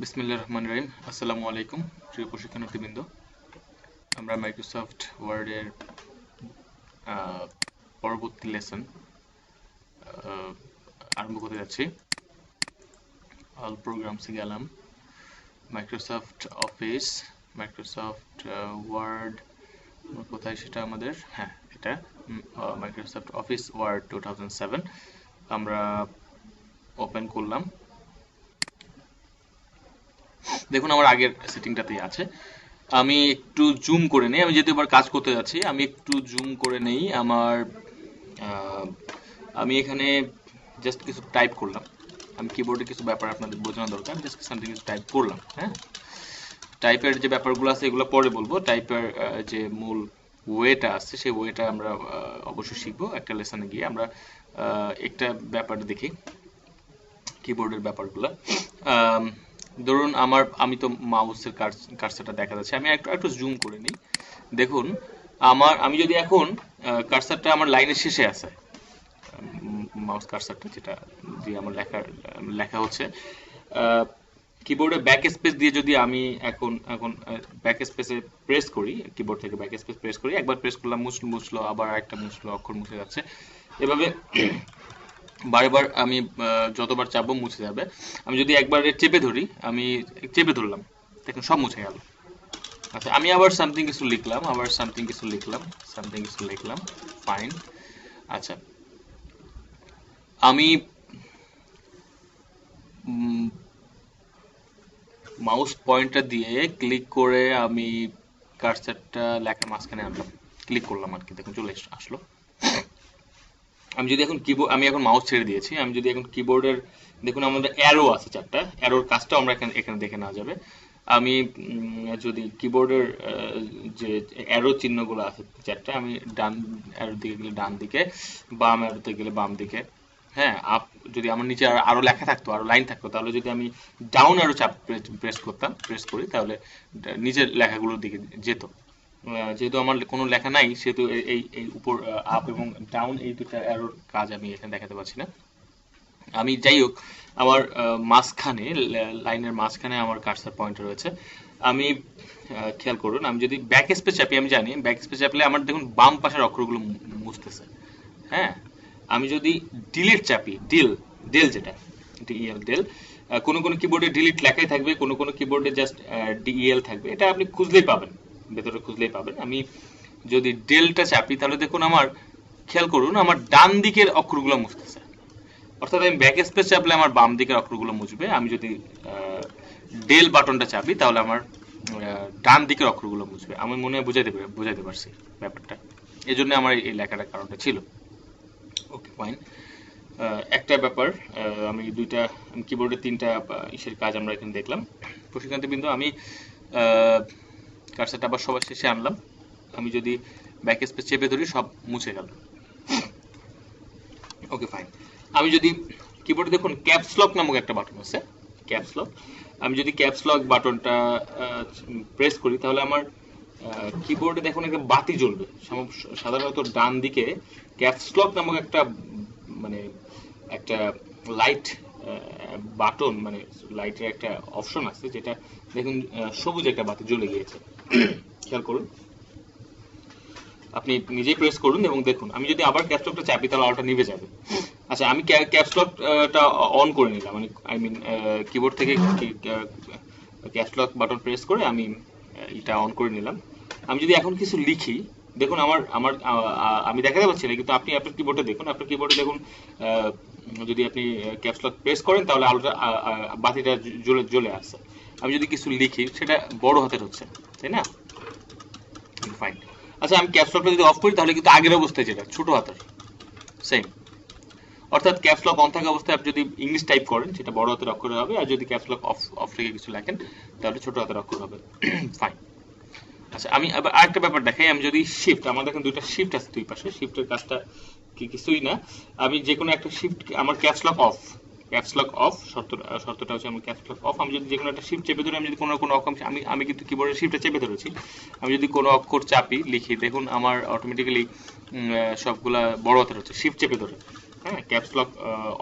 বিসমিল্লাহির রহমানির রহিম। আসসালামু আলাইকুম প্রিয় প্রশিক্ষণার্থীবৃন্দ। আমরা মাইক্রোসফট ওয়ার্ডের পরবর্তী লেসন আরম্ভ করতে যাচ্ছি। অল প্রোগ্রামসে গেলাম, মাইক্রোসফট অফিস, মাইক্রোসফট ওয়ার্ড কোথায় সেটা আমাদের, হ্যাঁ এটা মাইক্রোসফট অফিস ওয়ার্ড 2007 আমরা ওপেন করলাম। দেখুন আমার আগের সেটিংটাতেই আছে। আমি একটু জুম করে নেই, আমি যেহেতু এবার কাজ করতে যাচ্ছি আমি একটু জুম করে নেই। আমি এখানে জাস্ট কিছু টাইপ করলাম। আমি কিবোর্ডে কিছু ব্যাপার আপনাদের বোঝানো দরকার, জাস্ট সামথিং কিছু টাইপ করলাম। হ্যাঁ, টাইপের যে ব্যাপারগুলো আছে এগুলো পরে বলবো। টাইপের যে মূল ওয়েটা আছে সেই ওয়েটা আমরা অবশ্যই শিখবো একটা লেসনে গিয়ে। আমরা একটা ব্যাপার দেখি, কিবোর্ডের ব্যাপারগুলো। ধরুন আমি তো মাউসের কার্সারটা দেখা যাচ্ছে, আমি একটু জুম করে নিই। দেখুন আমি যদি এখন কার্সারটা আমার লাইনের শেষে আছে, মাউস কার্সারটা যেটা দিয়ে আমার লেখা হচ্ছে, কিবোর্ডে ব্যাক স্পেস দিয়ে যদি আমি এখন এখন ব্যাক স্পেসে প্রেস করি, কিবোর্ড থেকে ব্যাক স্পেস প্রেস করি, একবার প্রেস করলাম মুছলো, আবার একটা মুছলো, অক্ষর মুছে যাচ্ছে, এভাবে বারে বার আমি যতবার চাপবো মুছে যাবে। আমি যদি একবারে চেপে ধরি, আমি চেপে ধরলাম, দেখুন সব মুছে গেল। আচ্ছা, আমি আবার সামথিং কিছু লিখলাম, সামথিং কিছু লিখলাম, ফাইন। আচ্ছা, আমি মাউস পয়েন্টার দিয়ে ক্লিক করে আমি কার্সারটা লেখার মাঝখানে আনলাম, ক্লিক করলাম আর কি, দেখুন চলে আসলো। আমি যদি এখন আমি এখন মাউস ছেড়ে দিয়েছি, আমি যদি এখন কিবোর্ডের, দেখুন আমাদের অ্যারো আছে চারটা, অ্যারোর কাজটাও আমরা এখানে দেখে নেওয়া যাবে। আমি যদি কিবোর্ডের যে অ্যারো চিহ্নগুলো আছে চারটা, আমি ডান অ্যারোর দিকে গেলে ডান দিকে, বাম অ্যারোতে গেলে বাম দিকে, হ্যাঁ আপ, যদি আমার নিচে আরো লেখা থাকতো, আরো লাইন থাকতো, তাহলে যদি আমি ডাউন অ্যারো চাপ প্রেস করি, তাহলে নিচের লেখাগুলোর দিকে যেত। যেহেতু আমার কোনো লেখা নাই, সেহেতু এই এই উপর আপ এবং ডাউন এই দুটা অ্যারোর কাজ আমি এখানে দেখাতে পারছি না। আমি যাই হোক, আমার মাঝখানে, লাইনের মাঝখানে আমার কার্সার পয়েন্টার রয়েছে। আমি খেয়াল করুন, আমি যদি ব্যাক স্পেস চাপি, আমি জানি ব্যাক স্পেস চাপলে আমার দেখুন বাম পাশের অক্ষরগুলো মুছতেছে। হ্যাঁ, আমি যদি ডিলিট চাপি, ডেল যেটা ডেল, কোনো কোনো কিবোর্ডে ডিলিট লেখাই থাকবে, কোনো কোনো কিবোর্ডে জাস্ট ডিএল থাকবে, এটা আপনি খুঁজলেই পাবেন, ভেতরে খুঁজলেই পাবেন। আমি যদি ডেলটা চাপি, তাহলে দেখুন আমার, খেয়াল করুন আমার ডান দিকের অক্ষরগুলো মুছতেছে। অর্থাৎ আমি ব্যাক স্পেস চাপলে আমার বাম দিকের অক্ষরগুলো মুছবে, আমি যদি ডেল বাটনটা চাপি তাহলে আমার ডান দিকের অক্ষরগুলো মুছবে। আমি মনে হয় বুঝাইতে পারছি ব্যাপারটা, এই জন্য আমার এই লেখাটার কারণটা ছিল। ওকে, ফাইন। একটা ব্যাপার, আমি কিবোর্ডে তিনটা ইসের কাজ আমরা এখানে দেখলাম। প্রশিক্ষার্থীবৃন্দ, আমি কার্সারটা আবার সবার শেষে আনলাম। আমি যদি ব্যাক স্পেস চেপে ধরি, সব মুছে গেল। ওকে, ফাইন। আমি যদি কিবোর্ডে দেখুন ক্যাপস লক নামক একটা বাটন আছে, ক্যাপস লক। আমি যদি ক্যাপস লক বাটনটা প্রেস করি, তাহলে আমার কিবোর্ডে দেখুন একটা বাতি জ্বলবে। সাধারণত ডান দিকে ক্যাপস লক নামক একটা, মানে একটা লাইট বাটন, মানে লাইটের একটা অপশন আছে, যেটা দেখুন সবুজ একটা বাতি জ্বলে গিয়েছে। খেয়াল করুন, আপনি নিজেই প্রেস করুন এবং দেখুন, আমি যদি আবার ক্যাপস লকটা চাপি তাহলে আলোটা নিভে যাবে। আচ্ছা, আমি ক্যাপস লকটা অন করে নিলাম, মানে আই মিন কিবোর্ড থেকে ক্যাপস লক বাটন প্রেস করে আমি এটা অন করে নিলাম। আমি যদি এখন কিছু লিখি, দেখুন আমার আমার আমি দেখাতে পাচ্ছি না, কিন্তু আপনি আপনার কিবোর্ডে দেখুন, আপনার কিবোর্ডে দেখুন যদি আপনি ক্যাপস লক প্রেস করেন তাহলে আলোটা, বাতিটা জ্বলে আসছে। আমি যদি কিছু লিখি, সেটা বড় হাতের হচ্ছে, তাই না? ফাইন। আচ্ছা, আমি ক্যাপস লকটা যদি অফ করি, তাহলে কিন্তু আগের অবস্থায় যেটা ছোট হাতের সেম। অর্থাৎ ক্যাপস লক অন থাকা অবস্থায় আপনি যদি ইংলিশ টাইপ করেন, সেটা বড় হাতের অক্ষরে হবে, আর যদি ক্যাপস লক অফ রেখে কিছু লেখেন, তাহলে ছোট হাতের অক্ষর হবে। ফাইন। আচ্ছা, আমি আবার আরেকটা ব্যাপার দেখাই। আমি যদি শিফট, আমাদের এখানে দুইটা শিফট আছে দুই পাশে, শিফটের কাজটা কিছুই না। আমি যে কোনো একটা শিফট, আমার ক্যাপস লক অফ, শর্তটা হচ্ছে আমার ক্যাপস লক অফ। আমি যদি যে কোনো একটা শিফট চেপে ধরি, আমি যদি কোনো অক্ষর, আমি কিন্তু কিবোর্ডের শিফটে চেপে ধরেছি, আমি যদি কোনো অক্ষর চাপি, লিখি, দেখুন আমার অটোমেটিক্যালি সবগুলা বড় হাতের হচ্ছে, শিফট চেপে ধরে। হ্যাঁ, ক্যাপস লক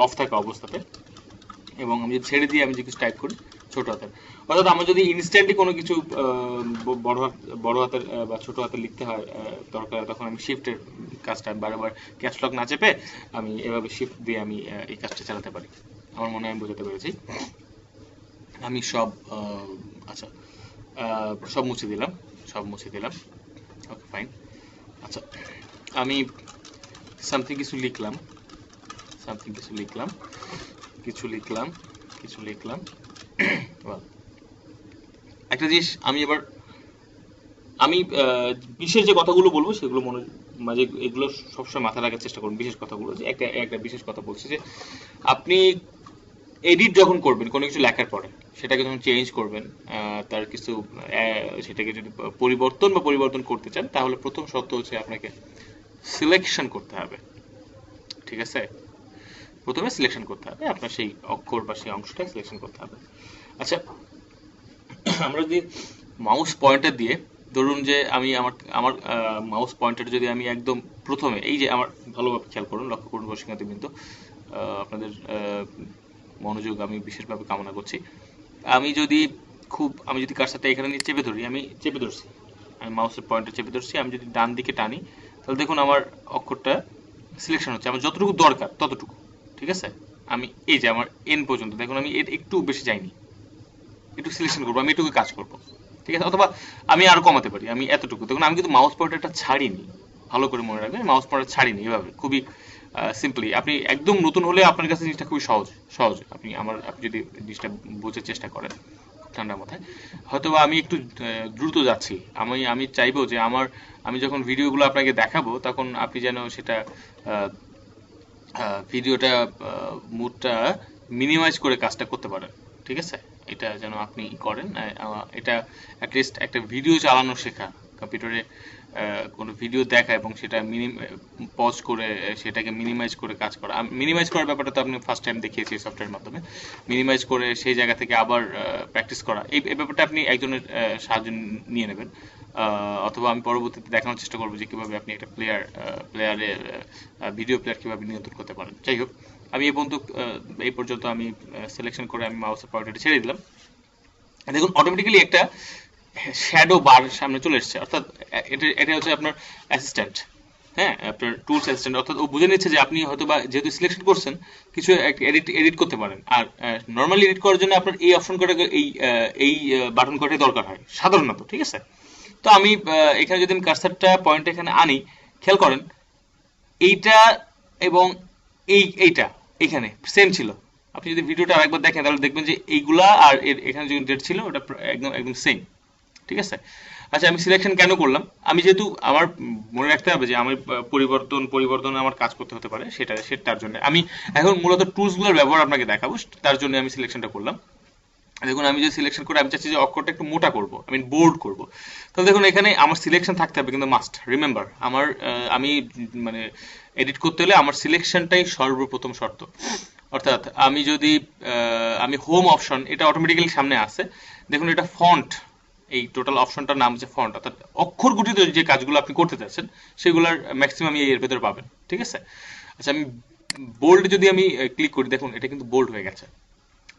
অফ থাকা অবস্থাতে। এবং আমি যদি ছেড়ে দিয়ে আমি যদি কিছু টাইপ করি, ছোট হাতের। অর্থাৎ আমার যদি ইনস্ট্যান্টলি কোনো কিছু বড় হাতের বা ছোট হাতের লিখতে হয় দরকার, তখন আমি শিফটের কাজটা বারবার ক্যাপস লক না চেপে আমি এভাবে শিফট দিয়ে আমি এই কাজটা চালাতে পারি। আমার মনে হয় আমি বোঝাতে পেরেছি। আমি সব আচ্ছা সব মুছে দিলাম, ওকে ফাইন। আচ্ছা আমি সামথিং কিছু লিখলাম, একটা জিনিস আমি বিশেষ যে কথাগুলো বলবো সেগুলো মাঝে এগুলো সবসময় মাথায় রাখার চেষ্টা করুন। বিশেষ কথাগুলো, যে একটা বিশেষ কথা বলছি, যে আপনি এডিট যখন করবেন কোনো কিছু লেখার পরে, সেটাকে যখন চেঞ্জ করবেন, তার কিছু সেটাকে যদি পরিবর্তন করতে চান, তাহলে প্রথম শর্ত হচ্ছে আপনাকে সিলেকশন করতে হবে। ঠিক আছে, প্রথমে সিলেকশন করতে হবে, আপনার সেই অক্ষর বা সেই অংশটা সিলেকশন করতে হবে। আচ্ছা আমরা যদি মাউস পয়েন্টার দিয়ে, ধরুন যে আমি আমার মাউস পয়েন্টার যদি আমি একদম প্রথমে, এই যে আমার ভালোভাবে খেয়াল করুন, লক্ষ্য করুন শিক্ষার্থীবৃন্দ, আপনাদের মনোযোগ আমি বিশেষভাবে কামনা করছি। আমি যদি কার্সারটা এখানে নিয়ে চেপে ধরি, আমি মাউসের পয়েন্টার চেপে ধরছি, আমি যদি ডান দিকে টানি, তাহলে দেখুন আমার অক্ষরটা সিলেকশন হচ্ছে, আমার যতটুকু দরকার ততটুকু। ঠিক আছে, আমি এই যে আমার এন পর্যন্ত, দেখুন আমি একটু বেশি যাইনি, একটু সিলেকশন করবো, আমি এটুকু কাজ করবো। ঠিক আছে, অথবা আমি আরো কমাতে পারি, আমি এতটুকু। দেখুন আমি কিন্তু মাউস পয়েন্টারটা ছাড়িনি, ভালো করে মনে রাখবেন, মাউস পয়েন্টার ছাড়িনি। এভাবে খুবই সিম্পলি, আপনি একদম নতুন হলে আপনার কাছে জিনিসটা খুবই সহজ আপনি যদি জিনিসটা বোঝার চেষ্টা করেন ঠান্ডা মাথায়। হয়তো আমি একটু দ্রুত যাচ্ছি, আমি চাইবো যে আমি যখন ভিডিওগুলো আপনাকে দেখাবো, তখন আপনি যেন সেটা ভিডিওটা মুডটা মিনিমাইজ করে কাজটা করতে পারেন। ঠিক আছে, এটা যেন আপনি করেন। এটা অ্যাটলিস্ট একটা ভিডিও চালানো শেখা, কম্পিউটারে কোনো ভিডিও দেখা এবং সেটা পজ করে সেটাকে মিনিমাইজ করে কাজ করা। মিনিমাইজ করার ব্যাপারটা তো আপনি ফার্স্ট টাইম দেখিয়েছি সফটওয়্যারের মাধ্যমে। মিনিমাইজ করে সেই জায়গা থেকে আবার প্র্যাকটিস করা, এই ব্যাপারটা আপনি একজনের সাহায্য নিয়ে নেবেন, অথবা আমি পরবর্তীতে দেখানোর চেষ্টা করবো যে কিভাবে আপনি একটা প্লেয়ারের ভিডিও প্লেয়ার কিভাবে নিয়ন্ত্রণ করতে পারেন। যাই হোক, আমি এই পর্যন্ত আমি সিলেকশন করে আমি মাউসের পয়েন্টারটা ছেড়ে দিলাম। দেখুন অটোমেটিক্যালি একটা শ্যাডো বার সামনে চলে এসেছে, অর্থাৎ এটা হচ্ছে আপনার অ্যাসিস্ট্যান্ট। হ্যাঁ, আপনার টুলস অ্যাসিস্ট্যান্ট, অর্থাৎ ও বুঝে নিচ্ছে যে আপনি হয়তো বা যেহেতু সিলেকশন করছেন কিছু এডিট করতে পারেন। আর নর্মালি এডিট করার জন্য আপনার এই অপশন কটা, এই বাটন কটাই দরকার হয় সাধারণত। ঠিক আছে, তো আমি এখানে যদি আমি কার্সারটা পয়েন্ট এখানে আনি, খেয়াল করেন এইটা এবং এইটা এখানে সেম ছিল। আপনি যদি ভিডিওটা আরেকবার দেখেন তাহলে দেখবেন যে এইগুলা আর এখানে যে ডেট ছিল ওটা একদম সেম। ঠিক আছে, আচ্ছা আমি সিলেকশন কেন করলাম? আমি যেহেতু আমার মনে রাখতে হবে যে আমার পরিবর্তন আমার কাজ করতে হতে পারে, তার জন্য আমি এখন মূলত টুলসগুলোর ব্যবহার আপনাকে দেখাবো, তার জন্য আমি সিলেকশনটা করলাম। দেখুন আমি যদি সিলেকশন করে আমি চাচ্ছি যে অক্ষরটা একটু মোটা করবো, আমি বোল্ড করবো, তাহলে দেখুন এখানে আমার সিলেকশন থাকতে হবে, কিন্তু মাস্ট রিমেম্বার আমি মানে এডিট করতে হলে আমার সিলেকশনটাই সর্বপ্রথম শর্ত। অর্থাৎ আমি হোম অপশন, এটা অটোমেটিক্যালি সামনে আসে, দেখুন এটা ফন্ট, এই টোটাল অপশনটার নাম হচ্ছে ফন্ট, অর্থাৎ অক্ষর গঠিত যে কাজগুলো আপনি করতে চাচ্ছেন সেগুলোর ম্যাক্সিমাম এর ভেতরে পাবেন। ঠিক আছে, আচ্ছা আমি বোল্ড যদি আমি ক্লিক করি, দেখুন এটা কিন্তু বোল্ড হয়ে গেছে।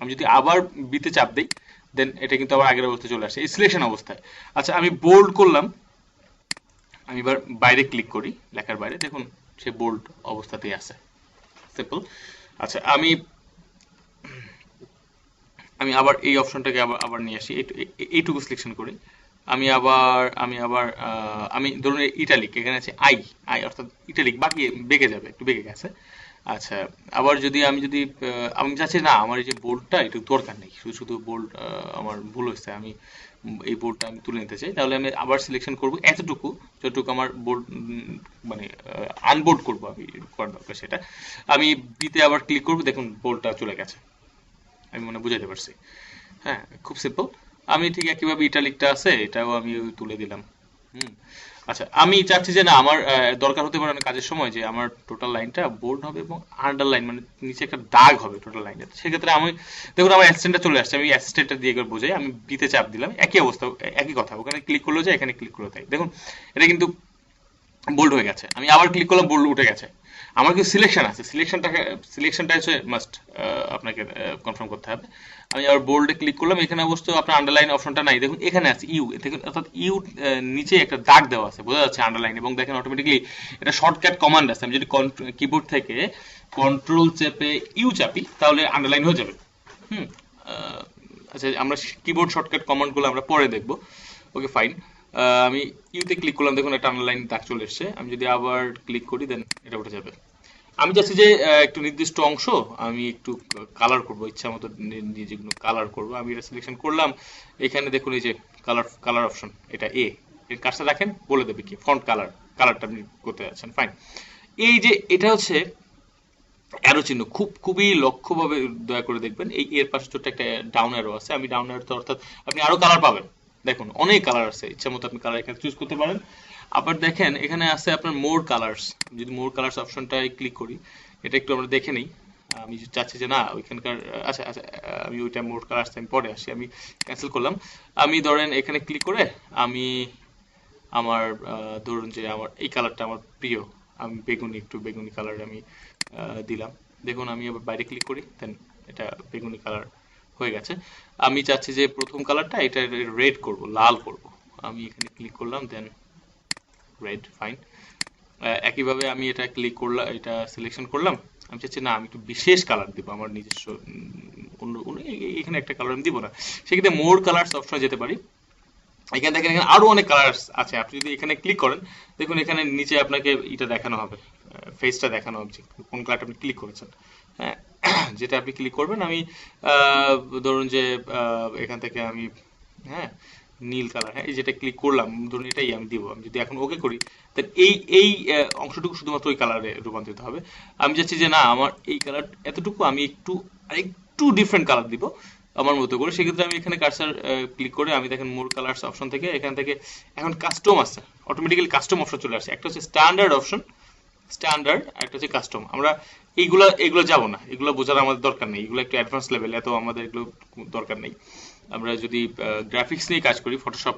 আমি যদি আবার বিতে চাপ দিই, দেন এটা কিন্তু আবার আগের অবস্থায় চলে আসে, এই সিলেকশন অবস্থায়। আচ্ছা আমি বোল্ড করলাম, আমি এবার বাইরে ক্লিক করি, লেখার বাইরে, দেখুন সে বোল্ড অবস্থাতেই আছে, সিম্পল। আচ্ছা আমি আবার এই অপশনটাকে আবার নিয়ে আসি, এইটুকু সিলেকশন করি। আমি ধরুন ইটালিক, এখানে আছে আই অর্থাৎ ইটালিক, বাকি বেঁকে যাবে, একটু বেঁকে গেছে। আচ্ছা আবার আমি চাচ্ছি না আমার এই যে বোল্ডটা একটু দরকার নেই, শুধু বোল্ড আমার ভুল হয়েছে, আমি এই বোল্ডটা আমি তুলে নিতে চাই, তাহলে আমি আবার সিলেকশন করব এতটুকু যতটুকু আমার বোল্ড মানে আনবোল্ড করবো আমি করার দরকার সেটা। আমি বিতে আবার ক্লিক করবো, দেখুন বোল্ডটা চলে গেছে, আমি মনে বুঝাতে পারছি। হ্যাঁ, খুব সিম্পল। আমি ঠিক একইভাবে ইটালিকটা আছে, এটাও আমি তুলে দিলাম। আচ্ছা আমি চাচ্ছি যে না আমার দরকার হতে পারে কাজের সময় যে আমার টোটাল লাইনটা বোল্ড হবে এবং আন্ডারলাইন মানে নিচে একটা দাগ হবে টোটাল লাইনে। সেক্ষেত্রে আমি দেখুন আমার অ্যাসিস্ট্যান্টটা চলে আসছে, আমি অ্যাসিস্ট্যান্টটা দিয়ে একবার বোঝাই, আমি বিতে চাপ দিলাম, একই অবস্থা একই কথা, ওখানে ক্লিক করলেও যায়, এখানে ক্লিক করলেও তাই। দেখুন এটা কিন্তু বোল্ড হয়ে গেছে, আমি আবার ক্লিক করলাম, বোল্ড উঠে গেছে। আমার কি সিলেকশন আছে, সিলেকশনটা হচ্ছে মাস্ট আপনাকে কনফার্ম করতে হবে। আমি আবার বোল্ডে ক্লিক করলাম, এখানে অবশ্য আপনার আন্ডারলাইন অপশনটা নাই, দেখুন এখানে আছে ইউ, দেখুন অর্থাৎ ইউ নিচে একটা দাগ দেওয়া আছে, বোঝা যাচ্ছে আন্ডারলাইন, এবং দেখেন অটোমেটিকলি এটা শর্টকাট কমান্ড আছে। আমি যদি কিবোর্ড থেকে কন্ট্রোল চেপে ইউ চাপি তাহলে আন্ডারলাইন হয়ে যাবে। হুম আহ, আচ্ছা, আমরা কিবোর্ড শর্টকাট কমান্ডগুলো আমরা পরে দেখব। Okay fine. আমি ইউতে ক্লিক করলাম, দেখুন একটা আন্ডারলাইন দাগ চলে এসেছে। আমি যদি আবার ক্লিক করি দেন এটা উঠে যাবে। আমি চাচ্ছি যে একটু নির্দিষ্ট অংশ আমি একটু কালার করব, ইচ্ছা মতো নিজেগুলো কালার করব। আমি এটা সিলেকশন করলাম, এখানে দেখুন এই যে কালার অপশন, এটা এর কাজটা রাখেন, বলে দেবে কি ফন্ট কালারটা আপনি করতে যাচ্ছেন। ফাইন। এই যে এটা হচ্ছে অ্যারো চিহ্ন, খুবই লক্ষ্যভাবে দয়া করে দেখবেন, এই এর পাশে ছোট্ট একটা ডাউন অ্যারো আছে। আমি ডাউন অ্যারোতে অর্থাৎ আপনি আরো কালার পাবেন, দেখুন অনেক কালার আছে, ইচ্ছা মতো আপনি কালার এখানে চুজ করতে পারেন। আবার দেখেন এখানে আছে আপনার মোর কালার্স, যদি মোর কালার্স অপশনটায় ক্লিক করি, এটা একটু আমরা দেখে নিই। আমি চাচ্ছি যে না ওইখানকার, আচ্ছা আচ্ছা, আমি ওইটা মোর কালার্স আমি পরে আসি, আমি ক্যান্সেল করলাম। আমি ধরেন এখানে ক্লিক করে আমি আমার ধরুন যে আমার এই কালারটা আমার প্রিয়, আমি একটু বেগুনি কালার আমি দিলাম। দেখুন আমি আবার বাইরে ক্লিক করি, দেন এটা বেগুনি কালার হয়ে গেছে। আমি চাচ্ছি যে প্রথম কালারটা এটা রেড করব, লাল করব। আমি এখানে ক্লিক করলাম, দেন রেড, ফাইন। একইভাবে আমি এটা ক্লিক করলাম, এটা সিলেকশন করলাম। আমি চাচ্ছি না আমি একটু বিশেষ কালার দিব, আমার নিজস্ব এখানে একটা কালার আমি দিব না, সেক্ষেত্রে মোর কালার্স অপশনে যেতে পারি। এখানে দেখেন এখানে আরো অনেক কালার আছে, আপনি যদি এখানে ক্লিক করেন দেখুন এখানে নিচে আপনাকে এটা দেখানো হবে, ফেসটা দেখানো হবে কোন কালারটা আপনি ক্লিক করেছেন। হ্যাঁ, যেটা আপনি ক্লিক করবেন, আমি ধরুন যে এখান থেকে আমি, হ্যাঁ, নীল কালার, হ্যাঁ এই যেটা ক্লিক করলাম ধরুন এটাই আমি দিব। আমি যদি এখন ওকে করি তাহলে এই অংশটুকু শুধুমাত্র ওই কালারে রূপান্তরিত হবে। আমি চাচ্ছি যে না আমার এই কালার এতটুকু আমি একটু ডিফারেন্ট কালার দিব আমার মতো করে, সেক্ষেত্রে আমি এখানে কার্সার ক্লিক করে আমি দেখেন মোর কালার্স অপশন থেকে এখান থেকে এখন কাস্টম আছে, অটোমেটিক্যালি কাস্টম অপশন চলে আসছে। একটা হচ্ছে স্ট্যান্ডার্ড অপশন, স্ট্যান্ডার্ড, একটা হচ্ছে কাস্টম। আমরা এগুলো যাব না, এগুলো বোঝার আমাদের দরকার নেই, এগুলো একটু অ্যাডভান্স লেভেল, এত আমাদের এগুলো দরকার নেই। আমরা যদি গ্রাফিক্স নিয়ে কাজ করি, ফটোশপ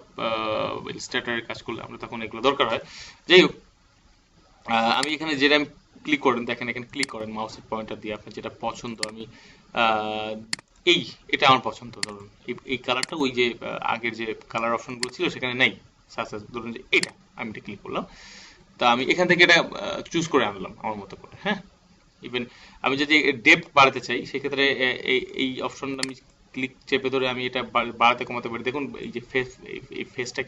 ইলাস্ট্রেটরের কাজ করলে আমরা তখন এগুলো দরকার হয়। যাই হোক, আমি এখানে যেটা আমি ক্লিক করেন, দেখেন এখানে ক্লিক করেন মাউসের পয়েন্টার দিয়ে আপনার যেটা পছন্দ। আমি আহ, এই এটা আমার পছন্দ, ধরুন এই কালারটা ওই যে আগের যে কালার অপশনগুলো ছিল সেখানে নেই, ধরুন যে এটা আমি এটা ক্লিক করলাম, তা আমি এখান থেকে এটা চুজ করে আনলাম আমার মতো করে। হ্যাঁ, ইভেন আমি যদি ডেপথ বাড়াতে চাই সেক্ষেত্রে এই অপশন আমি ক্লিক চেপে ধরে আমি এটা বাড়াতে কমাতে পারি। দেখুন এই যে এই ফেসটা,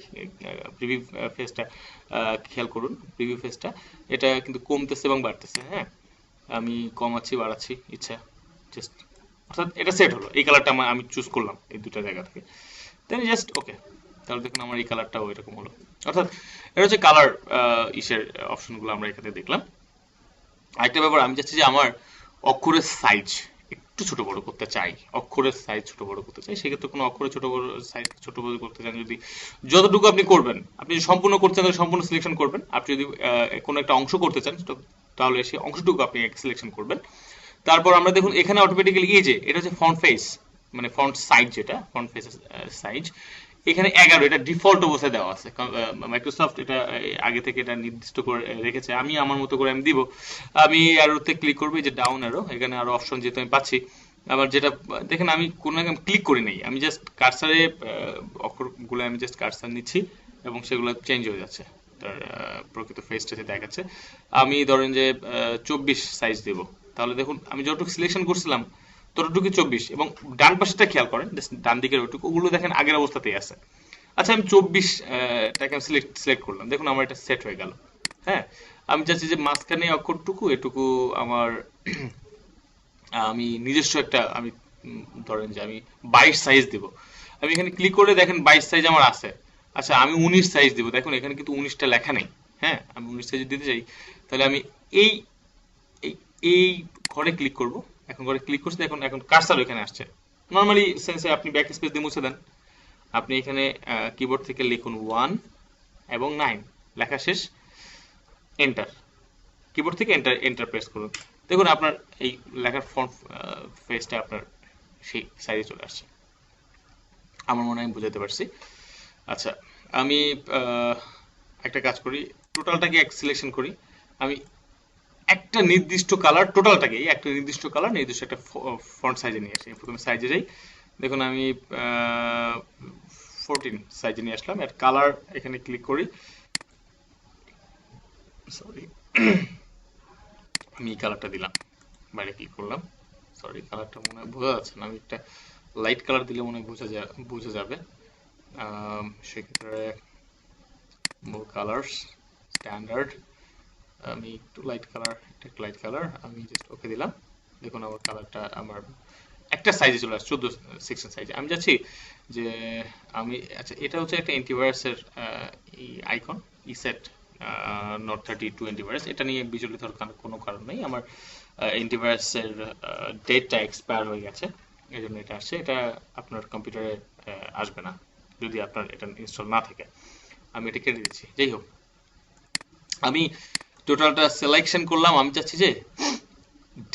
প্রিভিউ ফেসটা খেয়াল করুন, প্রিভিউ ফেসটা এটা কিন্তু কমতেছে এবং বাড়তেছে। হ্যাঁ, আমি কমাচ্ছি বাড়াচ্ছি ইচ্ছা, জাস্ট অর্থাৎ এটা সেট হলো, এই কালারটা আমি চুজ করলাম এই দুটা জায়গা থেকে, দেন জাস্ট ওকে। তাহলে দেখুন আমার এই কালারটাও এরকম হলো। অর্থাৎ এটা হচ্ছে কালার ইসের অপশনগুলো আমরা এখানে দেখলাম। আরেকটা ব্যাপার, আমি চাচ্ছি যে আমার অক্ষরের সাইজ একটু ছোট বড় করতে চাই, অক্ষরের সাইজ ছোট বড় করতে চাই, সেক্ষেত্রে কোনো অক্ষরের ছোট বড় সাইজ ছোট বড় করতে চান, যদি যতটুকু আপনি করবেন, আপনি যদি সম্পূর্ণ করতে চান তাহলে সম্পূর্ণ সিলেকশন করবেন। আপনি যদি কোনো একটা অংশ করতে চান তাহলে সেই অংশটুকু আপনি সিলেকশন করবেন। তারপর আমরা দেখুন এখানে অটোমেটিক্যালি এই যে এটা হচ্ছে ফন্ট ফেস, মানে ফন্ট সাইজ, যেটা ফন্ট ফেস সাইজ এখানে 11, এটা ডিফল্ট অবস্থায় দেওয়া আছে। মাইক্রোসফট এটা আগে থেকে এটা নির্দিষ্ট করে রেখেছে, আমি আমার মতো করে আমি দিব। আমি অ্যারোতে ক্লিক করবো, এই যে ডাউন অ্যারো, এখানে আরো অপশন যেহেতু আমি পাচ্ছি। আবার যেটা দেখেন আমি কোনো ক্লিক করি নাই, আমি জাস্ট কার্সারে অক্ষরগুলো আমি জাস্ট কার্সার নিচ্ছি এবং সেগুলো চেঞ্জ হয়ে যাচ্ছে, তার প্রকৃত ফেসটা দেখাচ্ছে। আমি ধরেন যে 24 সাইজ দেব, তাহলে দেখুন আমি যতটুকু সিলেকশন করছিলাম ততটুকু 24, এবং ডান পাশেটা খেয়াল করেন, ডান দিকের ওইটুকু ওগুলো দেখেন আগের অবস্থাতেই আছে। আচ্ছা, আমি 24টাকে আমি সিলেক্ট করলাম, দেখুন আমার এটা সেট হয়ে গেল। হ্যাঁ, আমি চাচ্ছি যে মাঝখানে অক্ষরটুকু এটুকু আমার আমি নিজস্ব একটা আমি ধরেন যে আমি 22 সাইজ দিব। আমি এখানে ক্লিক করে দেখেন 22 সাইজ আমার আছে। আচ্ছা, আমি 19 সাইজ দিব, দেখুন এখানে কিন্তু 19টা লেখা নেই। হ্যাঁ, আমি 19 সাইজ দিতে চাই, তাহলে আমি এই এই এই ঘরে ক্লিক করব। এখন ঘরে ক্লিক করছি, এখন কার্সার এখানে আসছে। নর্মালি সেন্সে আপনি ব্যাক স্পেস দিয়ে মুছে দেন, আপনি এখানে কিবোর্ড থেকে লিখুন 1 এবং 9, লেখা শেষ, এন্টার। কিবোর্ড থেকে এন্টার প্রেস করুন, দেখুন আপনার এই লেখার ফন্ট ফেসটা আপনার সেই সাইজে চলে আসছে। আমার মনে হয় আমি বুঝাতে পারছি। আচ্ছা, আমি একটা কাজ করি, টোটালটাকে এক সিলেকশন করি। আমি একটা নির্দিষ্ট কালার, টোটালটাকে একটা নির্দিষ্ট কালার নির্দিষ্ট একটা ফন্ট সাইজে নিয়ে আসি। প্রথমে সাইজে যাই, দেখুন আমি 14 সাইজে নিয়ে আসলাম। এর কালার এখানে ক্লিক করি, সরি আমি এই কালারটা দিলাম, বাইরে ক্লিক করলাম। সরি কালারটা মনে হয় বোঝা যাচ্ছে না, আমি একটা লাইট কালার দিলে মনে হয় বোঝা যাবে। সেক্ষেত্রে মোর কালার্স, স্ট্যান্ডার্ড, আমি একটু লাইট কালার, একটু লাইট কালার, আমি জাস্ট ওকে দিলাম। দেখুন আমার কালারটা আমার একটা সাইজে চলে আসছে, 14 16 সাইজে। আমি যাচ্ছি যে আমি, আচ্ছা এটা হচ্ছে একটা অ্যান্টিভাইরাসের আইকন, ইসেট নট 32 অ্যান্টিভাইরাস। এটা নিয়ে বিচলিত হওয়ার কোনো কারণ নেই, আমার অ্যান্টিভাইরাসের ডেটটা এক্সপায়ার হয়ে গেছে, এই জন্য এটা আসছে। এটা আপনার কম্পিউটারে আসবে না যদি আপনার এটা ইনস্টল না থাকে। আমি এটা কেটে দিচ্ছি। যাই হোক, আমি টোটালটা সিলেকশন করলাম। আমি চাচ্ছি যে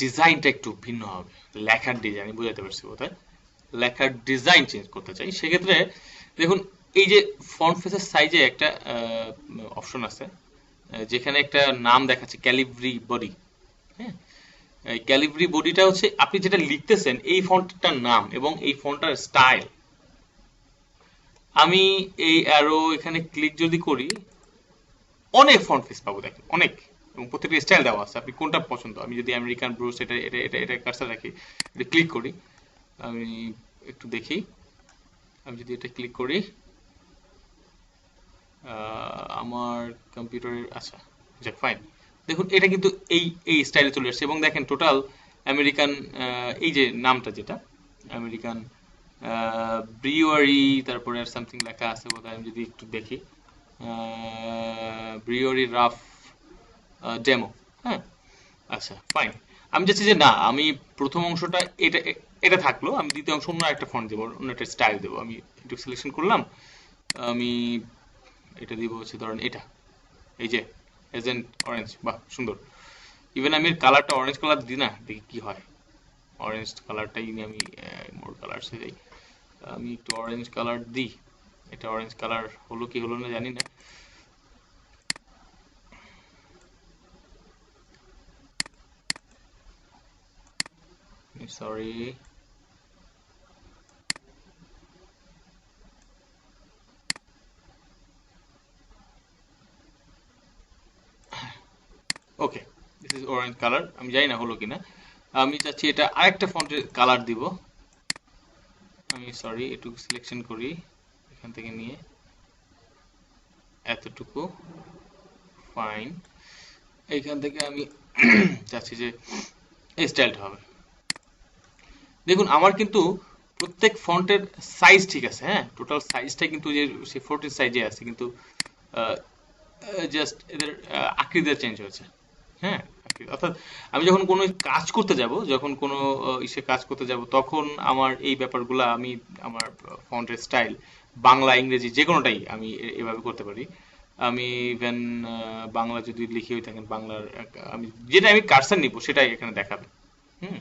ডিজাইনটা একটু ভিন্ন হবে, লেখার ডিজাইন, আমি বুঝাতে পারছি কোথায়, লেখার ডিজাইন চেঞ্জ করতে চাই। সেক্ষেত্রে দেখুন এই যে ফন্ট ফেসের সাইজে একটা অপশন আছে, যেখানে একটা নাম দেখাচ্ছে ক্যালিব্রি বডি। হ্যাঁ, এই ক্যালিব্রি বডিটা হচ্ছে আপনি যেটা লিখতেছেন এই ফন্টটার নাম এবং এই ফন্টটার স্টাইল। আমি এই অ্যারো এখানে ক্লিক যদি করি, অনেক ফন্ট ফেস পাবো, দেখেন অনেক, এবং প্রত্যেকটা স্টাইল দেওয়া আছে, আপনি কোনটা পছন্দ। আমি যদি আমেরিকান ব্রুস এটা এটা এটা এটা কার্সার রাখি, এটা ক্লিক করি, আমি একটু দেখি, আমি যদি এটা ক্লিক করি আমার কম্পিউটারের, আচ্ছা যাক ফাইন, দেখুন এটা কিন্তু এই এই স্টাইলে চলে আসছে। এবং দেখেন টোটাল আমেরিকান, এই যে নামটা যেটা আমেরিকান ব্রিওয়ারি, তারপরে আর সামথিং লেখা আছে বোধহয়, আমি যদি একটু দেখি, ব্রিওয়ারি রাফ ডেমো। হ্যাঁ, আচ্ছা ফাইন। আমি চাচ্ছি যে না, আমি প্রথম অংশটা এটা এটা থাকলো, আমি দ্বিতীয় অংশ অন্য একটা ফন্ট দেবো, অন্য একটা স্টাইল দেবো। আমি একটু সিলেকশন করলাম, আমি এটা দিব হচ্ছে ধরেন এটা, এই যে এজেন্ট অরেঞ্জ, বাহ সুন্দর। ইভেন আমি কালারটা অরেঞ্জ কালার দিই না, দেখি কি হয়। অরেঞ্জ কালারটাই নিয়ে আমি মোর কালারসে যাই, আমি একটু অরেঞ্জ কালার দিই। এটা অরেঞ্জ কালার হলো কি হলো না জানি না। Sorry, okay this is orange colour. আমি জানি না হলো কিনা, আমি চাচ্ছি এটা আরেকটা ফন্টের কালার দিব। আমি সরি একটু সিলেকশন করি, এখান থেকে নিয়ে এতটুকু, ফাইন। এইখান থেকে আমি চাচ্ছি যে এই স্টাইলটা হবে। দেখুন আমার কিন্তু প্রত্যেক ফন্টের সাইজ ঠিক আছে, হ্যাঁ টোটাল সাইজটা কিন্তু যে সে 14 সাইজে আছে, কিন্তু জাস্ট এদের আকৃতিটা চেঞ্জ হয়েছে। হ্যাঁ, অর্থাৎ আমি যখন কোনো কাজ করতে যাব, যখন কোনো ইসে কাজ করতে যাব, তখন আমার এই ব্যাপারগুলো আমি আমার ফন্টের স্টাইল বাংলা ইংরেজি যে কোনোটাই আমি এভাবে করতে পারি। আমি ইভেন বাংলা যদি লিখি হয়ে থাকেন, বাংলার আমি যেটা আমি কার্সার নিব সেটাই এখানে দেখাবে। হুম,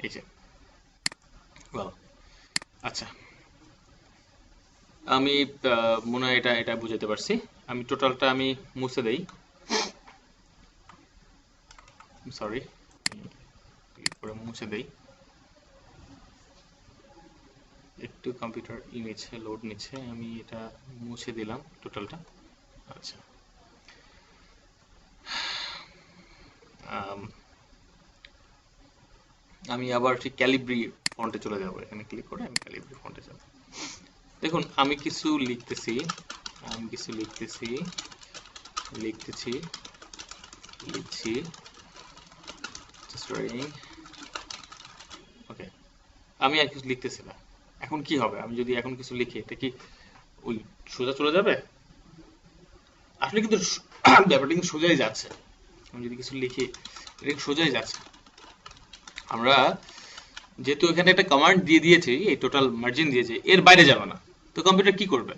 এই যে আচ্ছা, আমি মনে হয় এটা এটা বুঝাতে পারছি। আমি টোটালটা আমি মুছে দেই, সরি ক্লিক করে মুছে দেই। একটু কম্পিউটার ইমেজ লোড নিচ্ছে, আমি এটা মুছে দিলাম টোটালটা। আচ্ছা, আমি আবার ঠিক ক্যালিব্রি ফন্টে চলে যাব, এখানে ক্লিক করে আমি ক্যালিব্রি ফন্টে যাব। দেখুন আমি কিছু লিখতেছি, আমি কিছু লিখতেছি লিখতেছি লিখছি, ওকে, আমি আর কিছু লিখতেছি না। এখন কি হবে, আমি যদি এখন কিছু লিখি, এটা কি ওই সোজা চলে যাবে? আসলে কিন্তু ব্যাপারটা কিন্তু সোজাই যাচ্ছে। আমি যদি কিছু লিখি, এটা সোজাই যাচ্ছে। আমরা যেহেতু এখানে একটা কমান্ড দিয়ে দিয়েছি, এই টোটাল মার্জিন দিয়েছে, এর বাইরে যাবে না, তো কম্পিউটার কি করবে?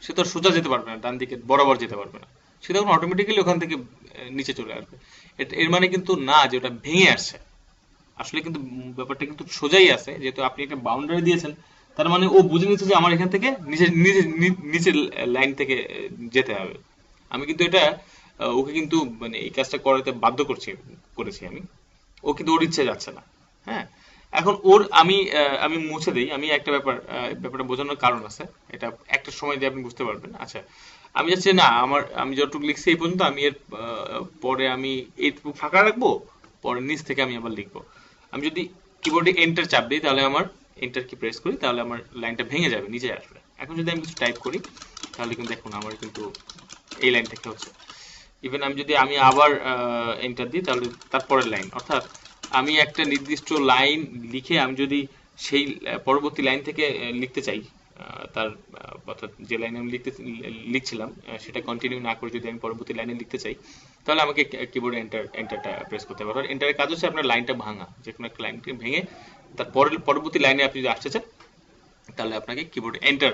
সে তো সোজা যেতে পারবে না, ডান দিকে বরাবর যেতে পারবে না, সে তখন অটোমেটিক্যালি ওখান থেকে নিচে চলে আসবে। এর মানে কিন্তু না যে ওটা ভেঙে আসছে, আসলে কিন্তু ব্যাপারটা কিন্তু সোজাই আছে। যেহেতু আপনি একটা বাউন্ডারি দিয়েছেন, তার মানে ও বুঝে নিচ্ছে যে আমার এখান থেকে নিচে নিচে নিচের লাইন থেকে যেতে হবে। আমি কিন্তু এটা ওকে কিন্তু মানে এই কাজটা করাতে বাধ্য করেছি আমি। ও কিন্তু ওর ইচ্ছে যাচ্ছে না। হ্যাঁ, এখন ওর আমি মুছে দেই। আমি একটা ব্যাপারটা বোঝানোর কারণ আছে। এটা একটা সময় দিয়ে আপনি বুঝতে পারবেন। আচ্ছা, আমি যাচ্ছি না, আমি যতটুকু লিখছি এই পর্যন্ত, আমি এর পরে আমি এইটুকু ফাঁকা রাখবো, পরে নিচ থেকে আমি আবার লিখবো। আমি যদি কিবোর্ডে এন্টার চাপ দিই, তাহলে আমার এন্টার কি প্রেস করি, তাহলে আমার লাইনটা ভেঙে যাবে, নিচে আসবে। এখন যদি আমি কিছু টাইপ করি, তাহলে কিন্তু দেখুন আমার কিন্তু এই লাইন থেকে হচ্ছে। ইভেন আমি আবার এন্টার দিই, তাহলে তারপরের লাইন, অর্থাৎ আমি একটা নির্দিষ্ট লাইন লিখে আমি যদি সেই পরবর্তী লাইন থেকে লিখতে চাই, অর্থাৎ যে লাইনে আমি লিখছিলাম সেটা কন্টিনিউ না করে যদি আমি পরবর্তী লাইনে লিখতে চাই, তাহলে আমাকে কিবোর্ডে এন্টারটা প্রেস করতে হবে। অর্থাৎ এন্টারের কাজ হচ্ছে আপনার লাইনটা ভাঙা, যে কোনো একটা লাইনকে ভেঙে তার পরবর্তী লাইনে আপনি যদি আসতে চান, তাহলে আপনাকে কিবোর্ডে এন্টার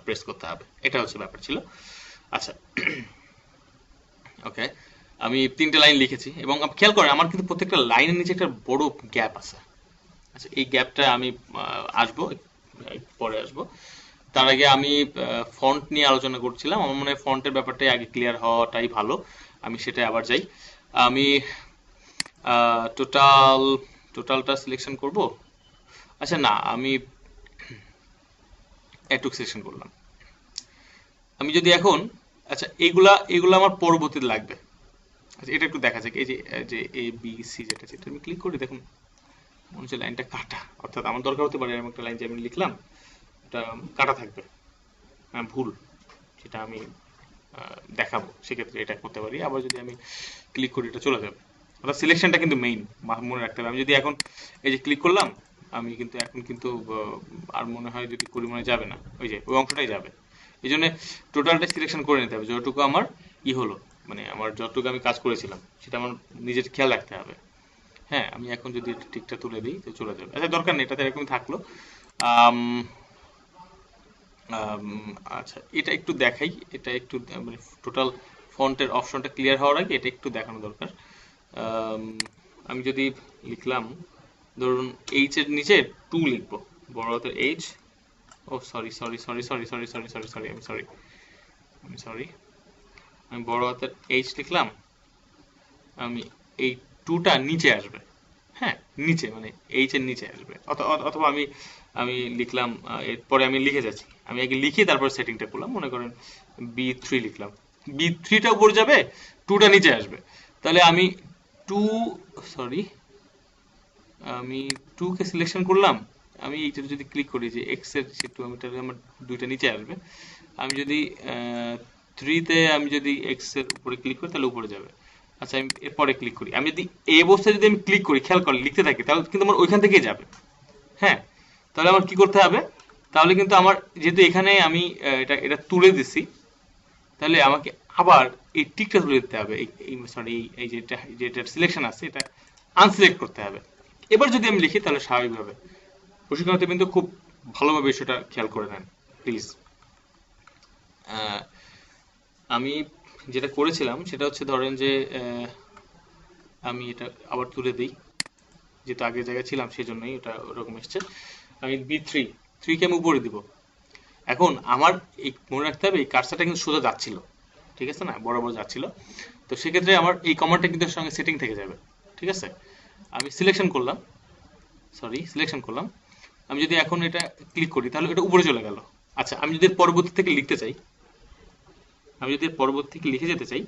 প্রেস করতে হবে। এটা হচ্ছে ব্যাপার ছিল। আচ্ছা, ওকে, আমি 3টে লাইন লিখেছি এবং আপনি খেয়াল করেন আমার কিন্তু প্রত্যেকটা লাইনের নিচে একটা বড় গ্যাপ আছে। আচ্ছা, এই গ্যাপটা আমি আসবো, পরে আসবো। তার আগে আমি ফন্ট নিয়ে আলোচনা করছিলাম। আমার মনে হয় ফন্টের ব্যাপারটাই আগে ক্লিয়ার হওয়াটাই ভালো। আমি সেটাই আবার যাই। আমি টোটাল টোটালটা সিলেকশন করব। আচ্ছা না, আমি এটুক সিলেকশন করলাম। আমি যদি এখন, আচ্ছা এগুলা আমার পরবর্তীতে লাগবে। আচ্ছা, এটা একটু দেখা যাক। এই যে এ বি সি যেটা আছে, এটা আমি ক্লিক করি, দেখুন মনে হচ্ছে লাইনটা কাটা। অর্থাৎ আমার দরকার হতে পারে এরকম একটা লাইন যে আমি লিখলাম, এটা কাটা থাকবে, ভুল, সেটা আমি দেখাবো। সেক্ষেত্রে এটা করতে পারি। আবার যদি আমি ক্লিক করি, এটা চলে যাবে। অর্থাৎ সিলেকশনটা কিন্তু মেইন, মনে রাখতে হবে। আমি যদি এখন এই যে ক্লিক করলাম, আমি কিন্তু এখন কিন্তু আর মনে হয় যদি করি, মনে যাবে না, ওই অংশটাই যাবে। এই জন্য টোটালটা সিলেকশন করে নিতে হবে, যতটুকু আমার হলো, মানে আমার যতটুকু আমি কাজ করেছিলাম সেটা আমার নিজের খেয়াল রাখতে হবে। হ্যাঁ, আমি এখন যদি টিকটা তুলে দিই, তো চলে যাবে। আচ্ছা, দরকার নেই, এটাতে এরকমই থাকলো। আম, আম, আচ্ছা, এটা একটু দেখাই। এটা একটু মানে টোটাল ফন্টের অপশনটা ক্লিয়ার হওয়ার আগে এটা একটু দেখানো দরকার। আম, আমি যদি লিখলাম, ধরুন এইচ এর নিচে 2 লিখবো, বড় হাতের H. Oh sorry sorry sorry sorry sorry sorry sorry sorry আমি সরি আমি বড় হাতের এইচ লিখলাম। আমি এই 2টা নিচে আসবে। হ্যাঁ, নিচে মানে এইচ এর নিচে আসবে। অথবা আমি আমি লিখলাম, এরপরে আমি লিখে যাচ্ছি। আমি আগে লিখে তারপর সেটিংটা করলাম। মনে করেন বি3 লিখলাম, বি3টা উপরে যাবে, 2টা নিচে আসবে। তাহলে আমি টু সরি আমি 2 কে সিলেকশন করলাম। আমি এইটা যদি ক্লিক করি, যে এক্স এর যে 2, আমি তাহলে আমার 2টা নিচে আসবে। আমি যদি 3 তে আমি যদি এক্স এর উপরে ক্লিক করি, তাহলে উপরে যাবে। আচ্ছা, আমি এরপরে ক্লিক করি। আমি যদি এই অবস্থায় যদি আমি ক্লিক করি, খেয়াল করে লিখতে থাকি, তাহলে কিন্তু আমার ওইখান থেকেই যাবে। হ্যাঁ, তাহলে আমার কি করতে হবে? তাহলে কিন্তু আমার, যেহেতু এখানে আমি এটা এটা তুলে দিছি, তাহলে আমাকে আবার এই টিকটা তুলে দিতে হবে। সরি, এই যেটা সিলেকশন আছে, এটা আনসিলেক্ট করতে হবে। এবার যদি আমি লিখি, তাহলে স্বাভাবিকভাবে। প্রশিক্ষণার্থী কিন্তু খুব ভালোভাবে সেটা খেয়াল করে নেন প্লিজ। আমি যেটা করেছিলাম সেটা হচ্ছে, ধরেন যে আমি এটা আবার তুলে দিই, যেহেতু আগের জায়গায় ছিলাম সেই জন্যই ওটা ওরকম এসছে। আমি বি3 কে আমি উপরে দিব। এখন আমার এই মনে রাখতে হবে, এই কার্সারটা কিন্তু সোজা যাচ্ছিল, ঠিক আছে না, বরাবর যাচ্ছিল। তো সেক্ষেত্রে আমার এই কমান্ডটা কিন্তু এর সঙ্গে সেটিং থেকে যাবে, ঠিক আছে। আমি সিলেকশন করলাম। আমি যদি এখন এটা ক্লিক করি, তাহলে এটা উপরে চলে গেল। আচ্ছা, আমি যদি পরবর্তী থেকে লিখতে চাই, আমি যদি পরবর্তী থেকে লিখে যেতে চাই,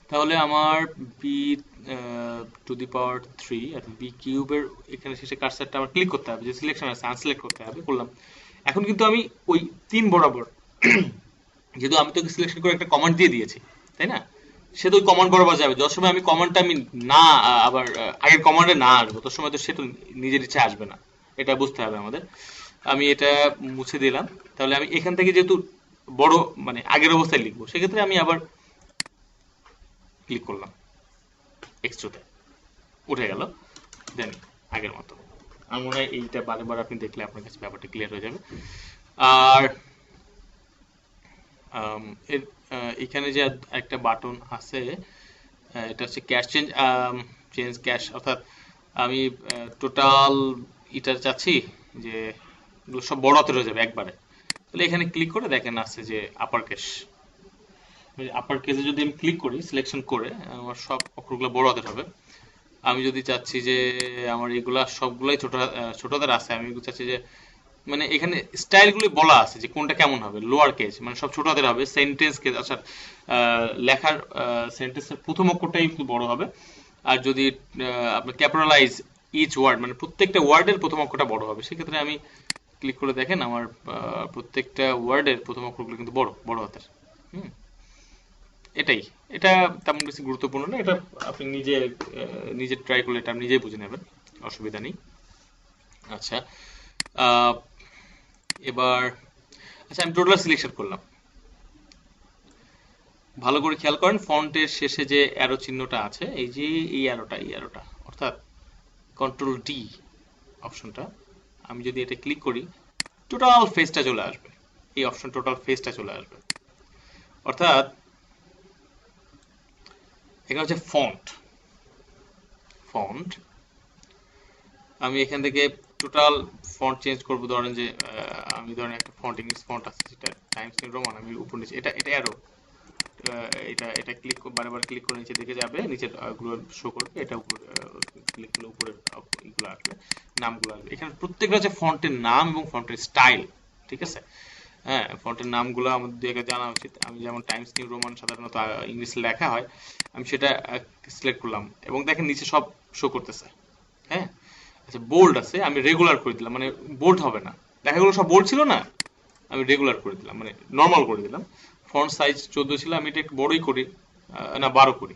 তাহলে আমার b⁻3 অর্থাৎ b³ এখানে শেষে কার্সারটা আমার ক্লিক করতে হবে, যে সিলেকশন আছে আনসিলেক্ট করতে হবে, করলাম। এখন কিন্তু আমি ওই 3 বরাবর, যেহেতু আমি তোকে সিলেকশন করে একটা কমান্ড দিয়ে দিয়েছি, তাই না, সে তো ওই কমান্ড বরাবর যাবে। যত সময় আমি কমান্ডটা আমি না আবার আগের কমান্ডে না আসবো, তোর সময় তো সে তো নিজের ইচ্ছে আসবে না। এটা বুঝতে হবে আমাদের। আমি এটা মুছে দিলাম। তাহলে আমি এখান থেকে যেহেতু বড় মানে আগের অবস্থায় লিখবো, সেক্ষেত্রে আমি আবার ক্লিক করলাম, এক্সট্রোতে উঠে গেল, দেন আগের মতো। আমার মনে হয় এইটা বারে আপনি দেখলে আপনার কাছে ব্যাপারটা ক্লিয়ার হয়ে যাবে। আর এর এখানে যে একটা বাটন আছে, এটা হচ্ছে ক্যাশ চেঞ্জ ক্যাশ, অর্থাৎ আমি টোটাল এটা চাচ্ছি যে এগুলো সব বড় হাতের হয়ে যাবে একবারে। তাহলে এখানে ক্লিক করে দেখেন আসছে যে আপার কেস, আপার কেসে যদি আমি ক্লিক করি সিলেকশন করে, আমার সব অক্ষরগুলো বড় হাতের হবে। আমি যদি চাচ্ছি যে আমার এগুলা সবগুলাই ছোট হাতের আছে, আমি চাচ্ছি যে মানে এখানে স্টাইলগুলো বলা আছে যে কোনটা কেমন হবে। লোয়ার কেস মানে সব ছোট হাতের হবে। সেন্টেন্স কেস, আচ্ছা লেখার সেন্টেন্সের প্রথম অক্ষরটাই একটু বড় হবে। আর যদি আপনার ক্যাপিটালাইজ ইচ ওয়ার্ড মানে প্রত্যেকটা ওয়ার্ডের প্রথম অক্ষরটা বড় হবে। সেক্ষেত্রে আমি ক্লিক করে দেখেন আমার প্রত্যেকটা ওয়ার্ডের প্রথম অক্ষরগুলো কিন্তু বড় বড় হাতের। হুম, এটাই। এটা তেমন বেশি গুরুত্বপূর্ণ না, এটা আপনি নিজে ট্রাই করলে এটা আপনি নিজেই বুঝে নেবেন, অসুবিধা নেই। আচ্ছা, আহ, এবার আচ্ছা আমি টোটাল সিলেকশন করলাম। ভালো করে খেয়াল করেন ফন্টের শেষে যে অ্যারো চিহ্নটা আছে, এই যে এই অ্যারোটা অর্থাৎ কন্ট্রোল ডি অপশনটা, আমি যদি এটা ক্লিক করি টোটাল ফেসটা চলে আসবে। এই অপশন টোটাল ফেসটা চলে আসবে। অর্থাৎ এখানে হচ্ছে ফন্ট। ফন্ট আমি এখান থেকে টোটাল ফন্ট চেঞ্জ করবো। ধরেন যে আমি ধরেন একটা ফন্ট ইংলিশ ফন্ট আছে সেটা টাইমস নিউ রোমান, আমি উপর নিচে এটা এটা অ্যারো, এটা এটা ক্লিক বারবার ক্লিক করে নিচে দিকে যাবে, নিচের গুলো শো করবে, এটা উপর ক্লিক করলে উপরের এগুলো আসবে, নামগুলো আসবে। এখানে প্রত্যেকটা হচ্ছে ফন্টের নাম এবং ফন্টের স্টাইল, ঠিক আছে? হ্যাঁ, ফন্টের নামগুলো আমাদের জানা উচিত। আমি যেমন টাইমস নিউ রোমান সাধারণত ইংলিশে লেখা হয়, আমি সেটা সিলেক্ট করলাম এবং দেখেন নিচে সব শো করতেছে। হ্যাঁ, আচ্ছা বোল্ড আছে, আমি রেগুলার করে দিলাম, মানে বোল্ড হবে না। লেখাগুলো সব বোল্ড ছিল না, আমি রেগুলার করে দিলাম, মানে নর্মাল করে দিলাম। ফন্ট সাইজ 14 ছিল, আমি এটা একটু বড়ই করি, না 12 করি।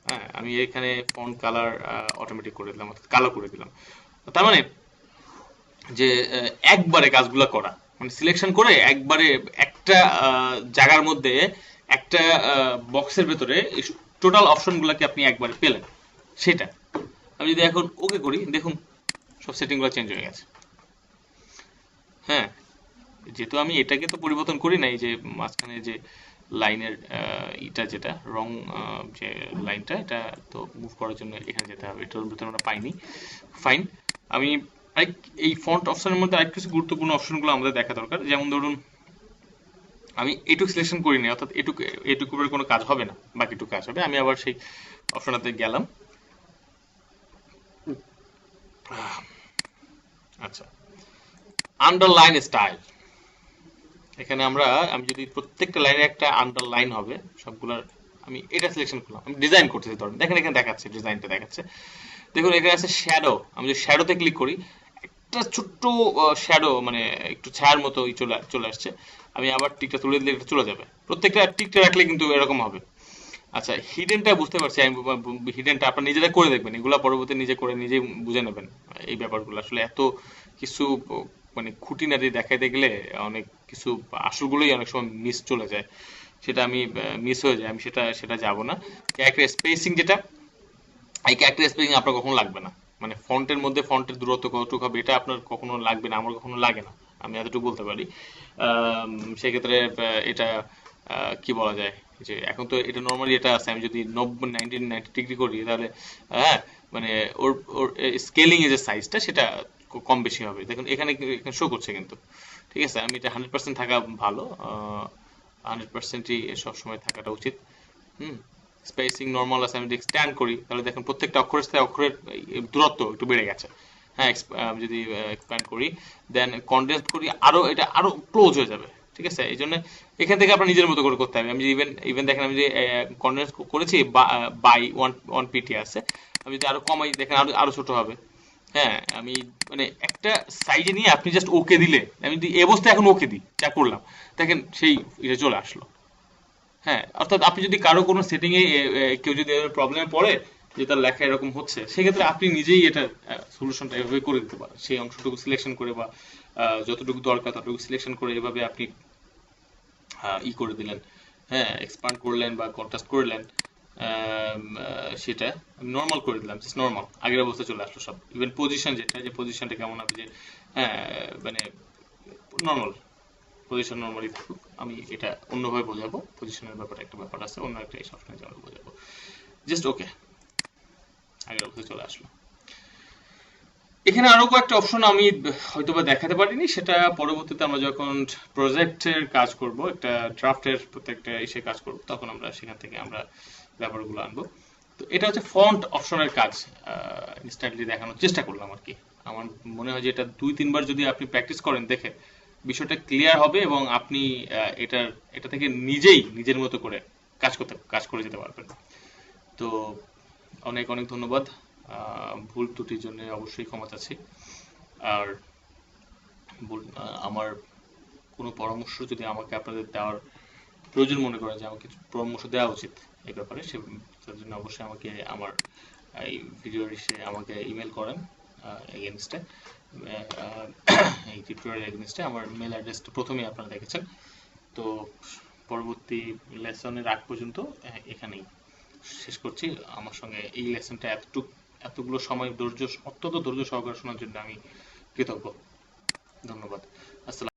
হ্যাঁ, আমি এখানে ফন্ট কালার অটোমেটিক করে দিলাম, অর্থাৎ কালো করে দিলাম। তার মানে যে একবারে কাজগুলো করা, মানে সিলেকশন করে একবারে একটা জায়গার মধ্যে একটা বক্সের ভেতরে টোটাল অপশনগুলোকে আপনি একবারে পেলেন, সেটা। আমি যদি এখন ওকে করি, দেখুন সব সেটিংগুলো চেঞ্জ হয়ে গেছে। হ্যাঁ, যেহেতু আমি এটাকে তো পরিবর্তন করি নাই, যে মাঝখানে যে লাইনের এটা যেটা রং, যে লাইনটা, এটা তো মুভ করার জন্য এখানে যেতে হবে, এটার ভিতরে আমরা পাইনি। ফাইন। আমি এই ফন্ট অপশনের মধ্যে আরেক কিছু গুরুত্বপূর্ণ অপশনগুলো আমাদের দেখা দরকার। যেমন ধরুন আমি এটুক সিলেকশন করিনি, অর্থাৎ এটুকুর কোনো কাজ হবে না, বাকিটুকু কাজ হবে। আমি আবার সেই অপশনটাতে গেলাম। আচ্ছা, আন্ডারলাইন স্টাইল। এখানে আমি যদি প্রত্যেকটা লাইনে একটা আন্ডারলাইন হবে সবগুলোর, আমি এটা সিলেকশন করলাম। আমি ডিজাইন করতেছি, ধরেন দেখেন এখানে দেখাচ্ছে, ডিজাইনটা দেখাচ্ছে। দেখুন এখানে আছে শ্যাডো, আমি যদি শ্যাডোতে ক্লিক করি একটা ছোট্ট শ্যাডো, মানে একটু ছায়ার মতো চলে আসছে। আমি আবার টিকটা তুলে দিলে এটা চলে যাবে। প্রত্যেকটা টিকটা রাখলে কিন্তু এরকম হবে। আচ্ছা, হিডেনটা বুঝতে পারছি আমি, হিডেনটা আপনার নিজেরা করে দেখবেন, এগুলা পরবর্তী নিজে করে নিজে বুঝে নেবেন। এই ব্যাপারগুলো আসলে এত কিছু মানে খুঁটিনাটি দেখাইতে গেলে অনেক কিছু আসলগুলোই অনেক সময় মিস চলে যায়, সেটা আমি মিস হয়ে যায়, আমি সেটা যাব না। ক্যারেক্টার স্পেসিং যেটা, এই ক্যারেক্টার স্পেসিং আপনার কখনো লাগবে না। মানে ফন্টের মধ্যে ফন্টের দূরত্ব কতটুকু হবে এটা আপনার কখনো লাগবে না, আমার কখনো লাগে না, আমি এতটুকু বলতে পারি। সেক্ষেত্রে এটা কি বলা যায়, যে এখন তো এটা নর্মালি এটা আছে, আমি যদি 90 ডিগ্রি করি তাহলে হ্যাঁ, মানে ওর ওর স্কেলিং এর যে সাইজটা সেটা কম বেশি হবে। দেখুন এখানে শো করছে কিন্তু, ঠিক আছে? আমি এটা 100% থাকা ভালো, 100%ই সবসময় থাকাটা উচিত। হুম, স্পেসিং নর্মাল আছে, আমি যদি এক্সট্যান্ড করি তাহলে দেখুন প্রত্যেকটা অক্ষরের সাথে অক্ষরের দূরত্ব একটু বেড়ে গেছে। হ্যাঁ, আমি যদি এক্সপ্যান্ড করি দেন কনডেন্স করি, এটা আরো ক্লোজ হয়ে যাবে, ঠিক আছে? এই জন্য এখান থেকে আপনার নিজের মতো করে করতে হবে। আমি ইভেন ইভেন দেখেন আমি যে কনডেন্স করেছি বাই ওয়ান পিটি আছে, আমি যদি আরো কমাই দেখেন আরো আরো ছোট হবে। হ্যাঁ, আমি মানে একটা সাইজে নিয়ে আপনি জাস্ট ওকে দিলে, আমি যদি এই অবস্থায় এখন ওকে দিই যা করলাম, দেখেন সেই এটা চলে আসলো। হ্যাঁ, অর্থাৎ আপনি যদি কারো কোনো সেটিং এ কেউ যদি প্রবলেমে পড়ে যে তার লেখা এরকম হচ্ছে, সেক্ষেত্রে আপনি নিজেই এটা সলিউশনটা এভাবে করে দিতে পারেন। সেই অংশটুকু সিলেকশন করে বা যতটুকু দরকার ততটুকু সিলেকশন করে এভাবে আপনি করে দিলেন। হ্যাঁ, এক্সপান্ড করলেন বা কন্ট্রাস্ট করলেন, সেটা আমি নর্মাল করে দিলাম, জাস্ট নর্মাল আগের অবস্থা চলে আসলো সব। ইভেন পজিশন যেটা, যে পজিশনটা কেমন হবে, যে হ্যাঁ মানে নর্মাল পজিশন নর্মালি থাকুক। আমি এটা অন্যভাবে বোঝাবো, পজিশনের ব্যাপারে একটা ব্যাপার আছে, অন্য একটা এই সবসময় যেমন বোঝাবো। জাস্ট ওকে, আগের অবস্থায় চলে আসলো। এখানে আরো কয়েকটা অপশন আমি হয়তোবা দেখাতে পারিনি, সেটা পরবর্তীতে আমরা যখন প্রজেক্টের কাজ করব, একটা ড্রাফটের প্রত্যেকটা এসে কাজ করব, তখন আমরা সেখান থেকে আমরা ব্যাপারগুলো আনবো। তো এটা হচ্ছে ফন্ট অপশনের কাজ, ইনস্ট্যান্টলি দেখানোর চেষ্টা করলাম আর কি। আমার মনে হয় যে এটা 2-3 বার যদি আপনি প্র্যাকটিস করেন দেখে, বিষয়টা ক্লিয়ার হবে এবং আপনি এটা থেকে নিজেই নিজের মতো করে কাজ করে যেতে পারবেন। তো অনেক অনেক ধন্যবাদ। ভুল ত্রুটির জন্য অবশ্যই ক্ষমা চাচ্ছি। আর আমার কোনো পরামর্শ যদি আমাকে আপনাদের দেওয়ার প্রয়োজন মনে করেন, যে আমাকে কিছু পরামর্শ দেওয়া উচিত এই ব্যাপারে, তার জন্য অবশ্যই আমাকে আমার এই ভিডিওর এসে আমাকে ইমেল করেন এগেনস্টে, এই টিউটোরিয়াল এগেনস্টে। আমার মেল অ্যাড্রেসটা প্রথমেই আপনারা দেখেছেন। তো পরবর্তী লেসনের আগ পর্যন্ত এখানেই শেষ করছি। আমার সঙ্গে এই লেসনটা এতগুলো সময় অত্যন্ত ধৈর্য সহকারে শোনার জন্য আমি কৃতজ্ঞ। ধন্যবাদ। আসসালাম।